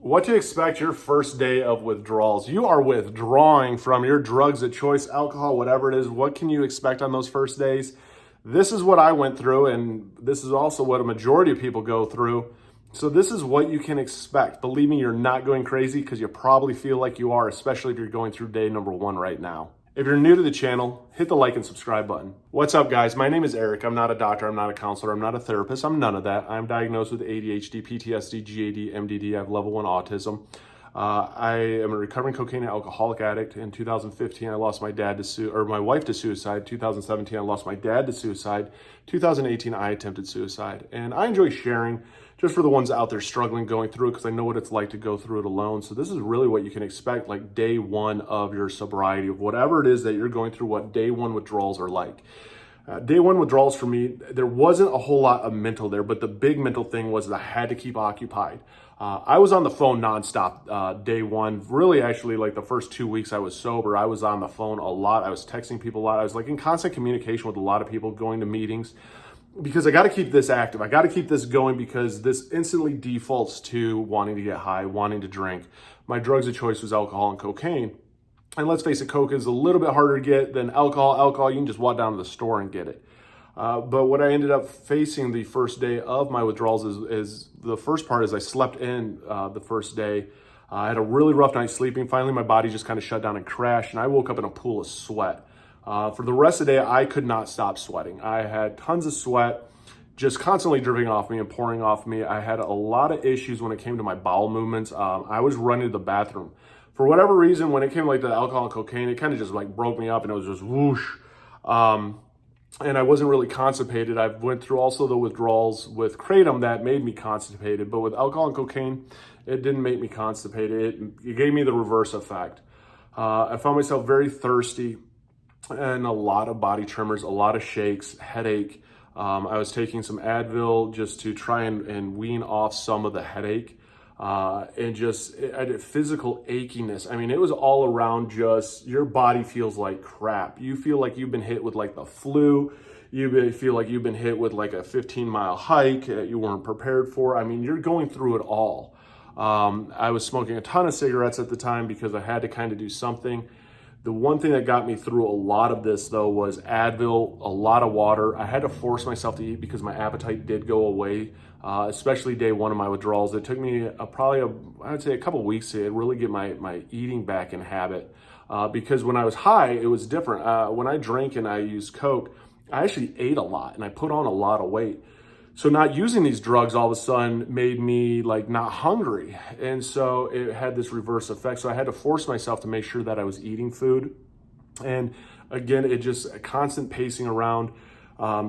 What to expect your first day of withdrawals. You are withdrawing from your drugs of choice, alcohol, whatever it is. What can you expect on those first days? This is what I went through, and this is also what a majority of people go through. So this is what you can expect. Believe me, you're not going crazy because you probably feel like you are, especially if you're going through day number 1 right now. If you're new to the channel, hit the like and subscribe button. What's up, guys? My name is Eric. I'm not a doctor. I'm not a counselor. I'm not a therapist. I'm none of that. I'm diagnosed with ADHD, PTSD, GAD, MDD. I have level 1 autism. I am a recovering cocaine and alcoholic addict. In 2015, I lost my wife to suicide. 2017, I lost my dad to suicide. 2018, I attempted suicide. And I enjoy sharing just for the ones out there struggling going through it, because I know what it's like to go through it alone. So this is really what you can expect, like day 1 of your sobriety, of whatever it is that you're going through, what day 1 withdrawals are like. Day 1 withdrawals for me, there wasn't a whole lot of mental there, but the big mental thing was that I had to keep occupied. I was on the phone nonstop day 1. Really, actually, like the first 2 weeks I was sober, I was on the phone a lot. I was texting people a lot. I was like in constant communication with a lot of people, going to meetings, because I got to keep this active. I got to keep this going because this instantly defaults to wanting to get high, wanting to drink. My drugs of choice was alcohol and cocaine. And let's face it, coke is a little bit harder to get than alcohol. Alcohol, you can just walk down to the store and get it. But what I ended up facing the first day of my withdrawals is the first part is I slept in the first day. I had a really rough night sleeping. Finally, my body just kind of shut down and crashed, and I woke up in a pool of sweat. For the rest of the day, I could not stop sweating. I had tons of sweat just constantly dripping off me and pouring off me. I had a lot of issues when it came to my bowel movements. I was running to the bathroom. For whatever reason, when it came like the alcohol and cocaine, it kind of just like broke me up, and it was just whoosh. And I wasn't really constipated. I went through also the withdrawals with kratom that made me constipated, but with alcohol and cocaine, it didn't make me constipated. It gave me the reverse effect. I found myself very thirsty and a lot of body tremors, a lot of shakes, headache. I was taking some Advil just to try and wean off some of the headache. And just I had physical achiness. I mean, it was all around. Just your body feels like crap. You feel like you've been hit with like the flu. You feel like you've been hit with like a 15-mile hike that you weren't prepared for. I mean, you're going through it all. I was smoking a ton of cigarettes at the time because I had to kind of do something. The one thing that got me through a lot of this, though, was Advil, a lot of water. I had to force myself to eat because my appetite did go away, especially day 1 of my withdrawals. It took me I'd say a couple weeks to really get my eating back in habit, because when I was high, it was different. When I drank and I used Coke, I actually ate a lot and I put on a lot of weight. So not using these drugs all of a sudden made me like not hungry. And so it had this reverse effect. So I had to force myself to make sure that I was eating food. And again, it just a constant pacing around.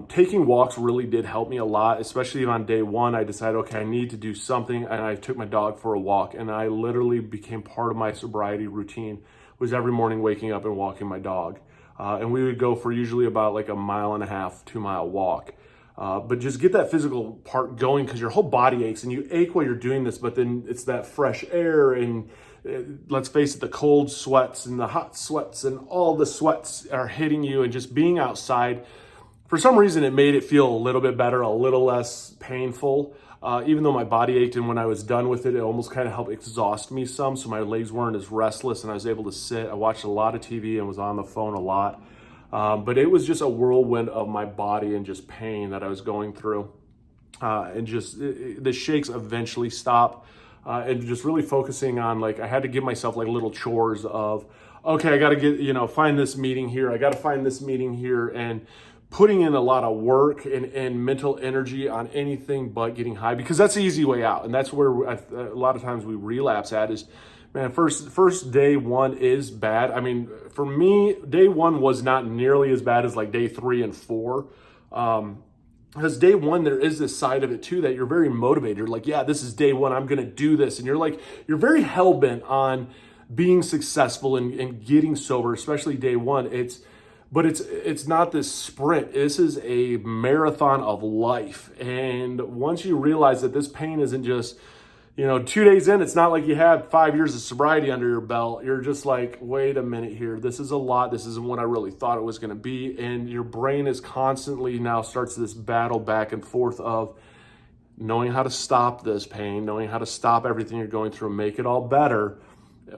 Taking walks really did help me a lot, especially on day 1. I decided, okay, I need to do something. And I took my dog for a walk, and I literally became part of my sobriety routine was every morning waking up and walking my dog. And we would go for usually about like a 1.5 mile, 2-mile walk. But just get that physical part going, because your whole body aches, and you ache while you're doing this, but then it's that fresh air, and let's face it, the cold sweats and the hot sweats and all the sweats are hitting you, and just being outside, for some reason, it made it feel a little bit better, a little less painful. Even though my body ached, and when I was done with it, it almost kind of helped exhaust me some, so my legs weren't as restless, and I was able to sit. I watched a lot of TV and was on the phone a lot. But it was just a whirlwind of my body and just pain that I was going through. And just the shakes eventually stopped. And just really focusing on, like, I had to give myself like little chores of, okay, I got to get, find this meeting here. I got to find this meeting here. And putting in a lot of work and mental energy on anything but getting high, because that's the easy way out. And that's where a lot of times we relapse at is, man, first day 1 is bad. I mean, for me, day 1 was not nearly as bad as like day 3 and 4. Because day 1, there is this side of it too, that you're very motivated. You're like, yeah, this is day 1, I'm going to do this. And you're very hell-bent on being successful and getting sober, especially day 1. But it's not this sprint. This is a marathon of life. And once you realize that this pain isn't just, 2 days in, it's not like you have 5 years of sobriety under your belt. You're just like, wait a minute here. This is a lot. This isn't what I really thought it was going to be. And your brain is constantly now starts this battle back and forth of, knowing how to stop this pain, knowing how to stop everything you're going through, make it all better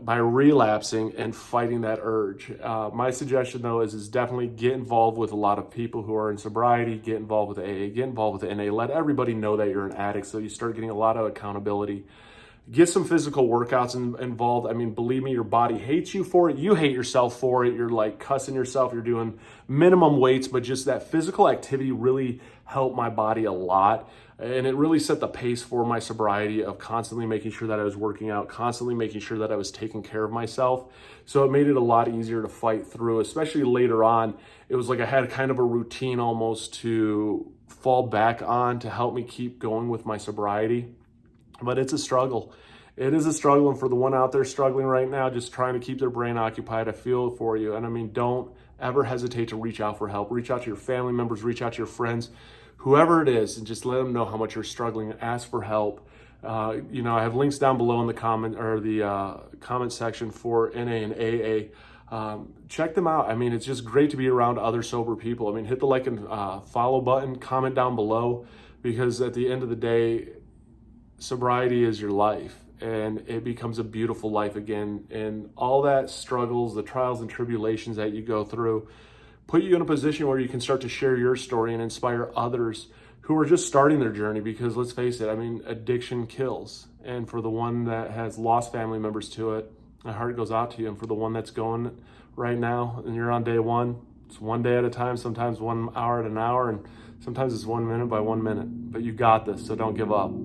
by relapsing and fighting that urge. My suggestion though is definitely get involved with a lot of people who are in sobriety, get involved with AA, get involved with NA, let everybody know that you're an addict so you start getting a lot of accountability. Get some physical workouts involved. I mean, believe me, your body hates you for it. You hate yourself for it. You're like cussing yourself. You're doing minimum weights, but just that physical activity really helped my body a lot. And it really set the pace for my sobriety of constantly making sure that I was working out, constantly making sure that I was taking care of myself. So it made it a lot easier to fight through, especially later on. It was like I had kind of a routine almost to fall back on to help me keep going with my sobriety. But it's a struggle. It is a struggle. And for the one out there struggling right now, just trying to keep their brain occupied, I feel for you. And I mean, don't ever hesitate to reach out for help. Reach out to your family members, reach out to your friends, whoever it is, and just let them know how much you're struggling. Ask for help. I have links down below in the comment section for NA and AA. Check them out. I mean, it's just great to be around other sober people. I mean, hit the like and follow button, comment down below, because at the end of the day, sobriety is your life, and it becomes a beautiful life again. And all that struggles, the trials and tribulations that you go through, put you in a position where you can start to share your story and inspire others who are just starting their journey. Because let's face it, I mean, addiction kills. And for the one that has lost family members to it, my heart goes out to you. And for the one that's going right now and you're on day one, it's one day at a time, sometimes 1 hour at an hour, and sometimes it's 1 minute by 1 minute. But you got this, so don't give up.